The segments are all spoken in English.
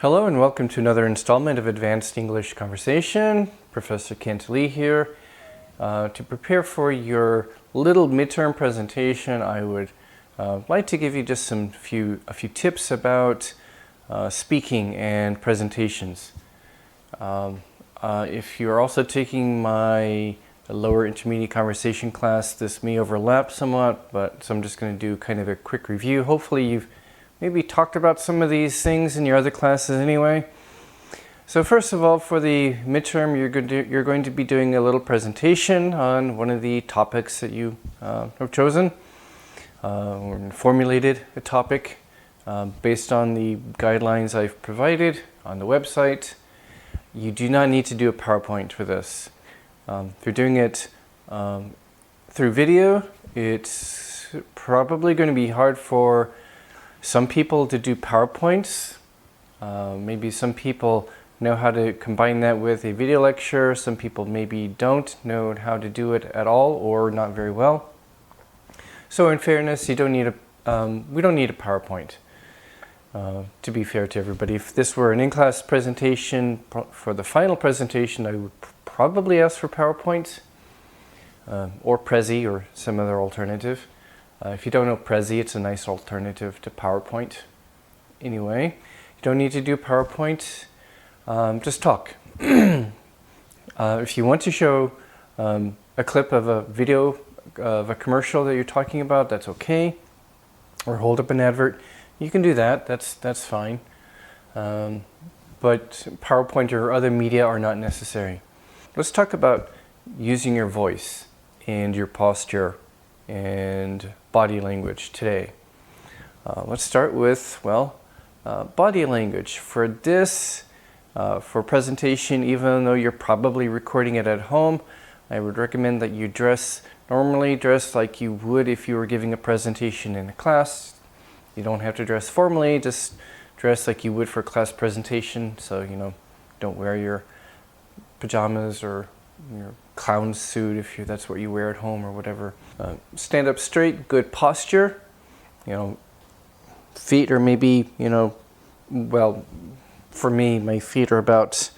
Hello and welcome to another installment of Advanced English Conversation. Professor Kent Lee here. To prepare for your little midterm presentation, I would like to give you just a few tips about speaking and presentations. If you're also taking my lower intermediate conversation class, this may overlap somewhat, so I'm just going to do kind of a quick review. Hopefully you've maybe talked about some of these things in your other classes anyway. So first of all, for the midterm, you're going to be doing a little presentation on one of the topics that you have chosen, or formulated a topic based on the guidelines I've provided on the website. You do not need to do a PowerPoint for this. If you're doing it through video, it's probably going to be hard for some people to do PowerPoints. Maybe some people know how to combine that with a video lecture. Some people maybe don't know how to do it at all or not very well. So in fairness, we don't need a PowerPoint. To be fair to everybody, if this were an in-class presentation, for the final presentation, I would probably ask for PowerPoint or Prezi or some other alternative. If you don't know Prezi, it's a nice alternative to PowerPoint. Anyway, you don't need to do PowerPoint, just talk. If you want to show a clip of a video of a commercial that you're talking about, that's okay. Or hold up an advert, you can do that, that's fine. But PowerPoint or other media are not necessary. Let's talk about using your voice and your posture and body language today. Let's start with, body language. For this, for presentation, even though you're probably recording it at home, I would recommend that you normally dress like you would if you were giving a presentation in a class. You don't have to dress formally, just dress like you would for a class presentation. So, don't wear your pajamas or your clown suit if that's what you wear at home or whatever. Stand up straight, good posture. Feet are maybe, for me, my feet are about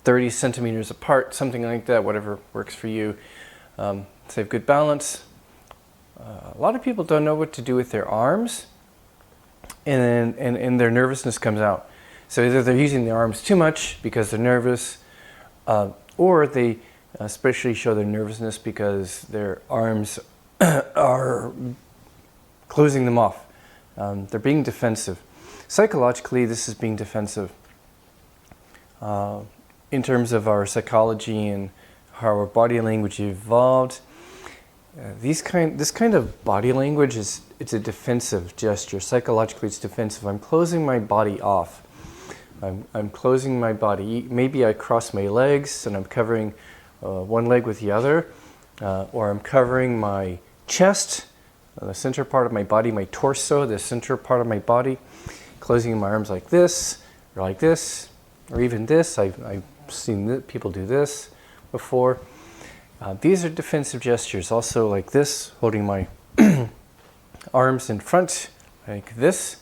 30 centimeters apart, something like that, whatever works for you. So have good balance. A lot of people don't know what to do with their arms, and their nervousness comes out. So either they're using their arms too much because they're nervous, or they especially show their nervousness because their arms are closing them off. They're being defensive. Psychologically, this is being defensive. In terms of our psychology and how our body language evolved, this kind of body language it's a defensive gesture. Psychologically, it's defensive. I'm closing my body off. I'm closing my body. Maybe I cross my legs and I'm covering one leg with the other, or I'm covering my chest, the center part of my body, my torso, the center part of my body, closing my arms like this, or even this. I've seen people do this before. These are defensive gestures. Also like this, holding my arms in front like this.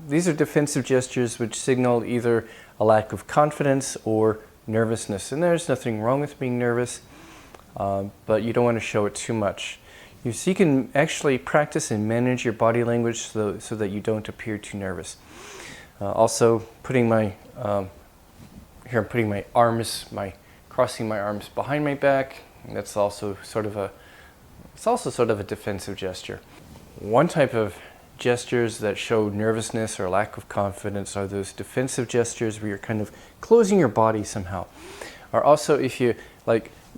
These are defensive gestures which signal either a lack of confidence or nervousness. And there's nothing wrong with being nervous, but you don't want to show it too much. So you can actually practice and manage your body language so that you don't appear too nervous. Also, putting my crossing my arms behind my back. That's also sort of a defensive gesture. One type of gestures that show nervousness or lack of confidence are those defensive gestures where you're kind of closing your body somehow. Or also if you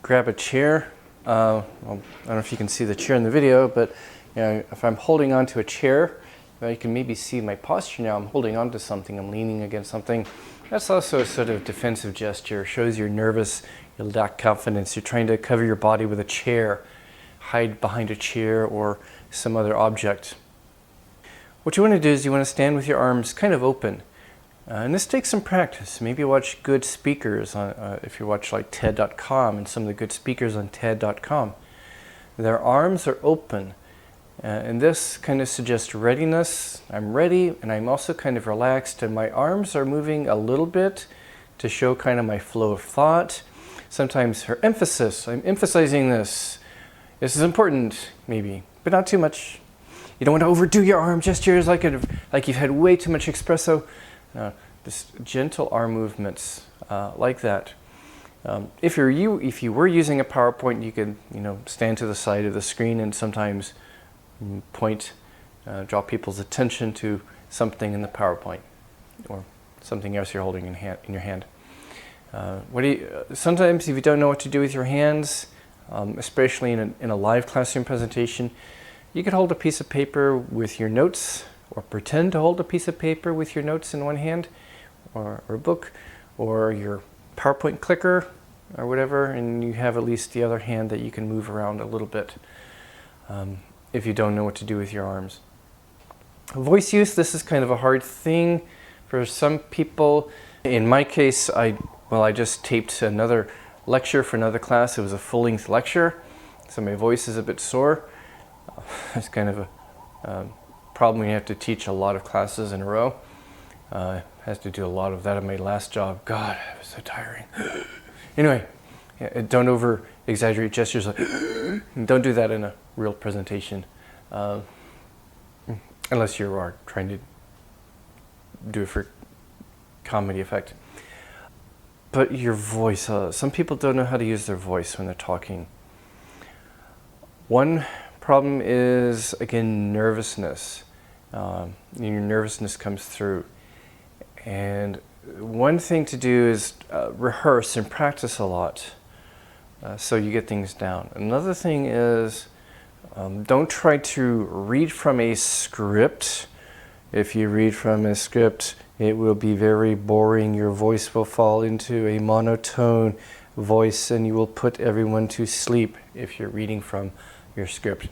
grab a chair, I don't know if you can see the chair in the video, but if I'm holding onto a chair, you can maybe see my posture now. I'm holding onto something, I'm leaning against something. That's also a sort of defensive gesture. It shows you're nervous, you lack confidence, you're trying to cover your body with a chair, hide behind a chair or some other object. What you want to do is you want to stand with your arms kind of open. And this takes some practice. Maybe watch good speakers, if you watch like TED.com and some of the good speakers on TED.com. Their arms are open And this kind of suggests readiness. I'm ready, and I'm also kind of relaxed, and my arms are moving a little bit to show kind of my flow of thought. Sometimes her emphasis, I'm emphasizing this. This is important, maybe, but not too much. You don't want to overdo your arm gestures like you've had way too much espresso. Just gentle arm movements like that. If you were using a PowerPoint, you could stand to the side of the screen and sometimes point, draw people's attention to something in the PowerPoint or something else you're holding in your hand. Sometimes if you don't know what to do with your hands, especially in a live classroom presentation, you could hold a piece of paper with your notes, or pretend to hold a piece of paper with your notes in one hand, or a book, or your PowerPoint clicker, or whatever, and you have at least the other hand that you can move around a little bit if you don't know what to do with your arms. Voice use, this is kind of a hard thing for some people. In my case, I just taped another lecture for another class. It was a full-length lecture, so my voice is a bit sore. It's kind of a problem when you have to teach a lot of classes in a row. I had to do a lot of that in my last job. God, it was so tiring. Anyway, don't over-exaggerate gestures. Don't do that in a real presentation, unless you are trying to do it for comedy effect. But your voice, some people don't know how to use their voice when they're talking. One problem is, again, nervousness. Your nervousness comes through. And one thing to do is rehearse and practice a lot so you get things down. Another thing is don't try to read from a script. If you read from a script, it will be very boring. Your voice will fall into a monotone voice and you will put everyone to sleep if you're reading from your script.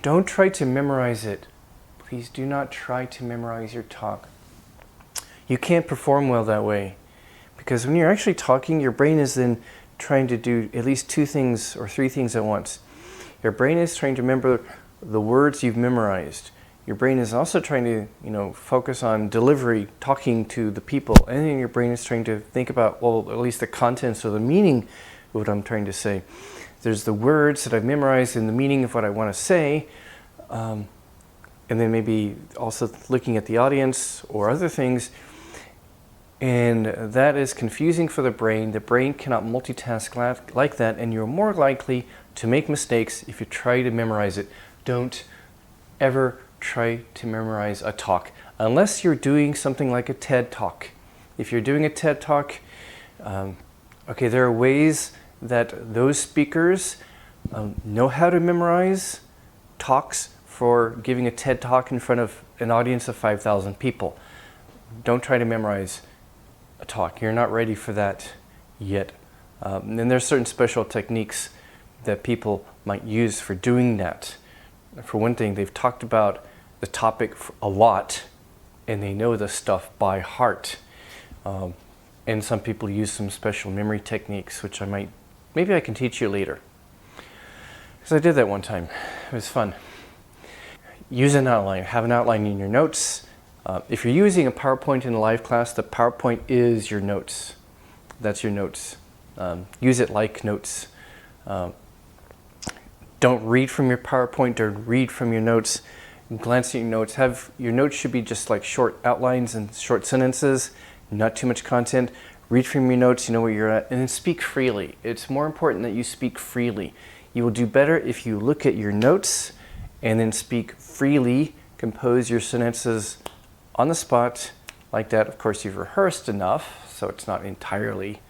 Don't try to memorize it. Please do not try to memorize your talk. You can't perform well that way, because when you're actually talking, your brain is then trying to do at least 2 things or 3 things at once. Your brain is trying to remember the words you've memorized. Your brain is also trying to, focus on delivery, talking to the people, and then your brain is trying to think about, well, at least the contents or the meaning of what I'm trying to say. There's the words that I've memorized and the meaning of what I want to say, and then maybe also looking at the audience or other things. And that is confusing for the brain. The brain cannot multitask like that, and you're more likely to make mistakes if you try to memorize it. Don't ever try to memorize a talk, unless you're doing something like a TED Talk. If you're doing a TED Talk, there are ways that those speakers know how to memorize talks for giving a TED Talk in front of an audience of 5,000 people. Don't try to memorize a talk. You're not ready for that yet. And there's certain special techniques that people might use for doing that. For one thing, they've talked about the topic a lot, and they know the stuff by heart. And some people use some special memory techniques, which maybe I can teach you later. Because I did that one time. It was fun. Use an outline. Have an outline in your notes. If you're using a PowerPoint in a live class, the PowerPoint is your notes. That's your notes. Use it like notes. Don't read from your PowerPoint, don't read from your notes. Glance at your notes. Your notes should be just like short outlines and short sentences, not too much content. Read from your notes, you know where you're at, and then speak freely. It's more important that you speak freely. You will do better if you look at your notes and then speak freely, compose your sentences on the spot like that. Of course, you've rehearsed enough, so it's not entirely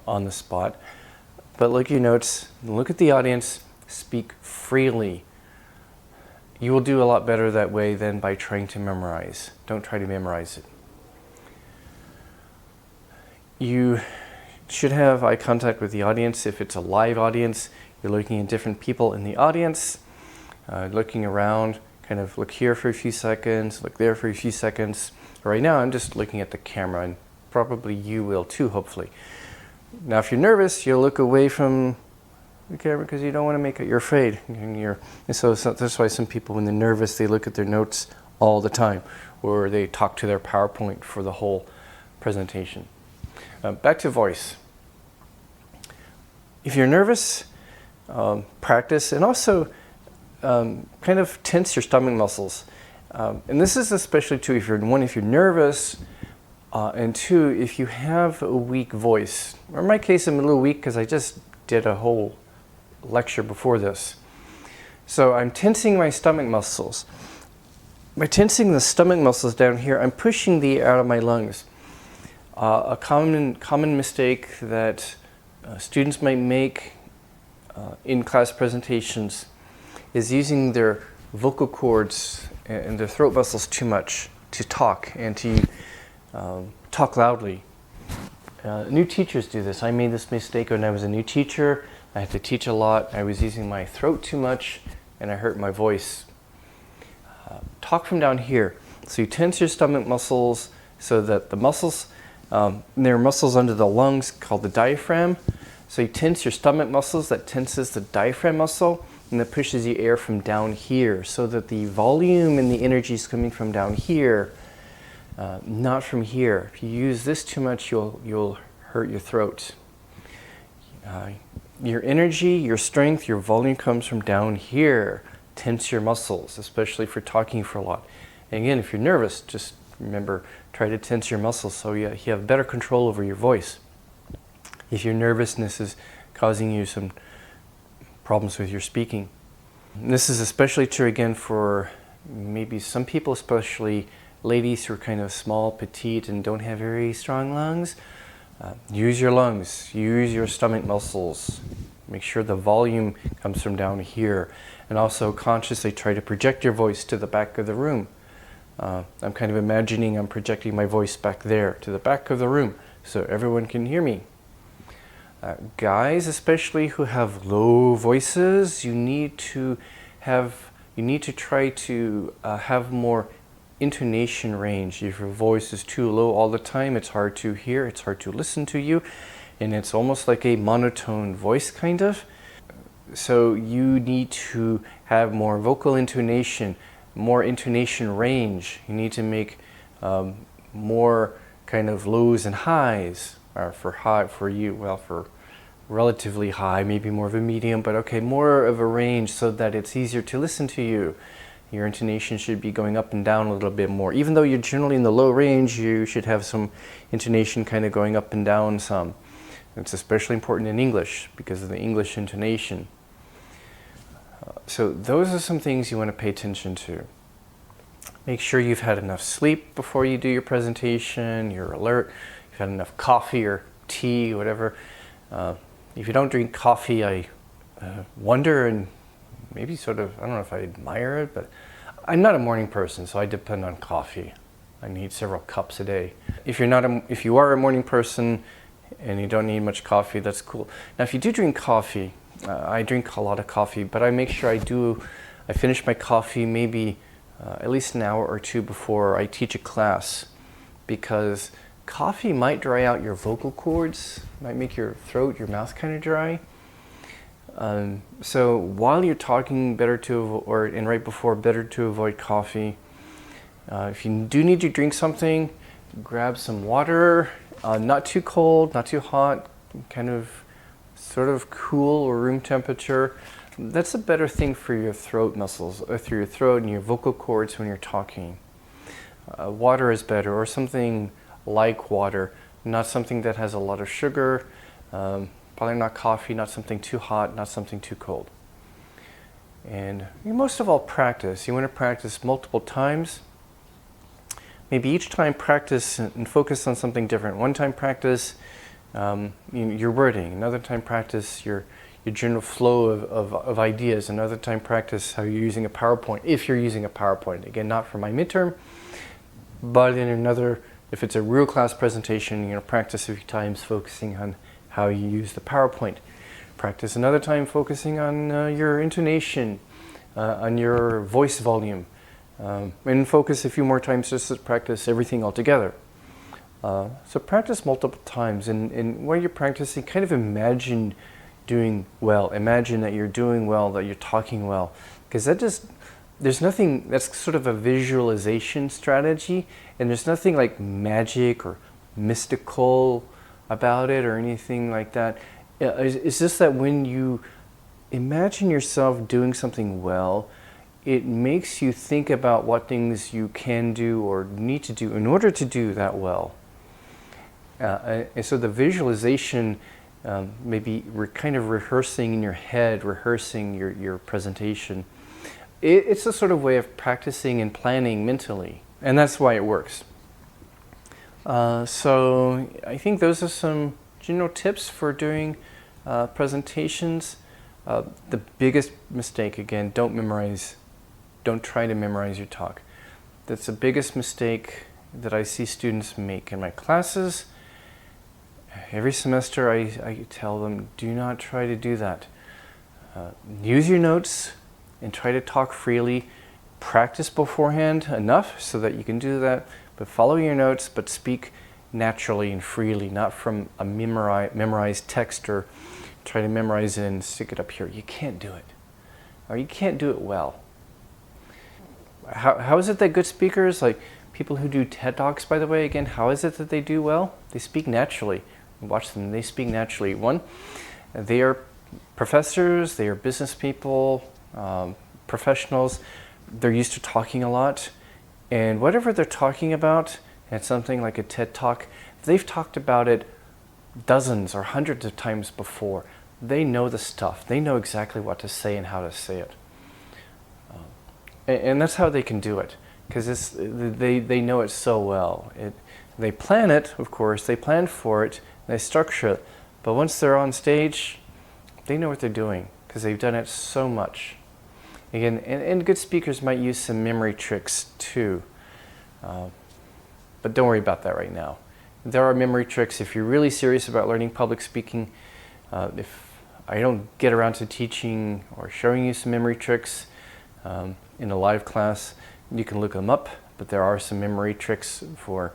on the spot. But look at your notes, look at the audience, speak freely. You will do a lot better that way than by trying to memorize. Don't try to memorize it. You should have eye contact with the audience. If it's a live audience, you're looking at different people in the audience, looking around, kind of look here for a few seconds, look there for a few seconds. Right now, I'm just looking at the camera, and probably you will too, hopefully. Now, if you're nervous, you'll look away from the camera because you don't want to make it, you're afraid. And so that's why some people, when they're nervous, they look at their notes all the time, or they talk to their PowerPoint for the whole presentation. Back to voice. If you're nervous, practice, and also kind of tense your stomach muscles. And this is especially true if you're nervous, and two, if you have a weak voice. Or in my case, I'm a little weak because I just did a whole lecture before this. So I'm tensing my stomach muscles. By tensing the stomach muscles down here, I'm pushing the air out of my lungs. A common mistake that students might make in class presentations is using their vocal cords and their throat muscles too much to talk and to talk loudly. New teachers do this. I made this mistake when I was a new teacher. I had to teach a lot. I was using my throat too much and I hurt my voice. Talk from down here. So you tense your stomach muscles so that the muscles, there are muscles under the lungs called the diaphragm. So you tense your stomach muscles, that tenses the diaphragm muscle, and that pushes the air from down here so that the volume and the energy is coming from down here, not from here. If you use this too much, you'll hurt your throat. Your energy, your strength, your volume comes from down here. Tense your muscles, especially for talking for a lot. And again, if you're nervous, just remember, try to tense your muscles so you have better control over your voice. If your nervousness is causing you some problems with your speaking. And this is especially true again for maybe some people, especially ladies who are kind of small, petite, and don't have very strong lungs. Use your lungs, use your stomach muscles. Make sure the volume comes from down here. And also consciously try to project your voice to the back of the room. I'm kind of imagining I'm projecting my voice back there to the back of the room so everyone can hear me. Guys, especially who have low voices, you need to try to have more intonation range. If your voice is too low all the time, it's hard to hear, it's hard to listen to you, and it's almost like a monotone voice kind of. So you need to have more vocal intonation, more intonation range. You need to make more kind of lows and highs. For relatively high, maybe more of a medium, but okay, more of a range so that it's easier to listen to you. Your intonation should be going up and down a little bit more. Even though you're generally in the low range, you should have some intonation kind of going up and down some. It's especially important in English because of the English intonation. So those are some things you want to pay attention to. Make sure you've had enough sleep before you do your presentation, you're alert, you've had enough coffee or tea, whatever. If you don't drink coffee, I wonder and maybe sort of, I don't know if I admire it, but I'm not a morning person, so I depend on coffee. I need several cups a day. If you are a morning person and you don't need much coffee, that's cool. Now, if you do drink coffee, I drink a lot of coffee, but I make sure I finish my coffee maybe at least an hour or two before I teach a class, because coffee might dry out your vocal cords, might make your throat, your mouth kind of dry. So while you're talking, better to avoid coffee. If you do need to drink something, grab some water, not too cold, not too hot, kind of sort of cool or room temperature. That's a better thing for your throat muscles, through your throat and your vocal cords when you're talking. Water is better, or something like water, not something that has a lot of sugar, probably not coffee, not something too hot, not something too cold. And you most of all practice. You want to practice multiple times. Maybe each time practice and focus on something different. One time practice your wording, another time practice your general flow of ideas, another time practice how you're using a PowerPoint, if you're using a PowerPoint. Again, not for my midterm, but in another, if it's a real class presentation, you're going to practice a few times focusing on how you use the PowerPoint. Practice another time focusing on your intonation, on your voice volume, and focus a few more times just to practice everything all together. So practice multiple times, and while you're practicing, kind of imagine doing well. Imagine that you're doing well, that you're talking well. Because there's nothing, that's sort of a visualization strategy, and there's nothing like magic or mystical about it or anything like that. It's just that when you imagine yourself doing something well, it makes you think about what things you can do or need to do in order to do that well. And so the visualization, maybe kind of rehearsing in your head, rehearsing your presentation, it's a sort of way of practicing and planning mentally. And that's why it works. So I think those are some general tips for doing presentations. The biggest mistake, again, don't try to memorize your talk. That's the biggest mistake that I see students make in my classes. Every semester I tell them, do not try to do that. Use your notes and try to talk freely. Practice beforehand enough so that you can do that, but follow your notes, but speak naturally and freely, not from a memorized text or try to memorize it and stick it up here. You can't do it, or you can't do it well. How is it that good speakers, like people who do TED Talks, by the way, again, how is it that they do well? They speak naturally. Watch them, they speak naturally. One, they are professors, they are business people, professionals. They're used to talking a lot, and whatever they're talking about, at something like a TED Talk, they've talked about it dozens or hundreds of times before. They know the stuff. They know exactly what to say and how to say it. And that's how they can do it, because they know it so well. They plan it, of course, they plan for it, they structure it, but once they're on stage, they know what they're doing, because they've done it so much. Again, and good speakers might use some memory tricks too, but don't worry about that right now. There are memory tricks if you're really serious about learning public speaking. If I don't get around to teaching or showing you some memory tricks in a live class, you can look them up, but there are some memory tricks for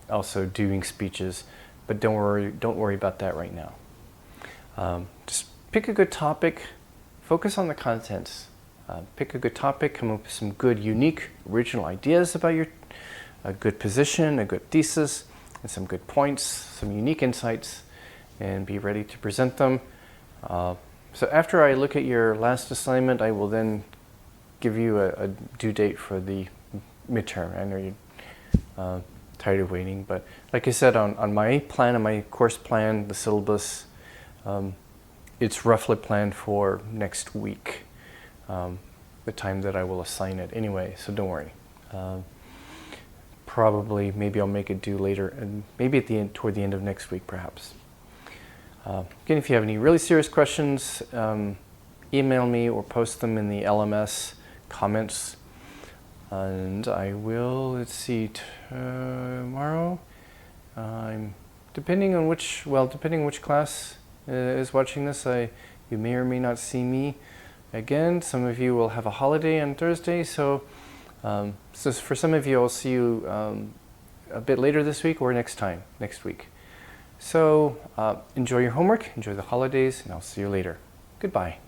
also doing speeches, but don't worry about that right now. Just pick a good topic, focus on the contents. Pick a good topic, come up with some good, unique, original ideas about a good position, a good thesis, and some good points, some unique insights, and be ready to present them. So after I look at your last assignment, I will then give you a due date for the midterm. I know you're tired of waiting, but like I said, on my plan, on my course plan, the syllabus, it's roughly planned for next week, the time that I will assign it anyway, so don't worry. Probably, maybe I'll make it due later, and maybe at the end, toward the end of next week, perhaps. Again, if you have any really serious questions, email me or post them in the LMS comments, and I will, let's see, tomorrow, depending on which class is watching this, you may or may not see me again. Some of you will have a holiday on Thursday, so for some of you, I'll see you a bit later this week or next week. So enjoy your homework, enjoy the holidays, and I'll see you later. Goodbye.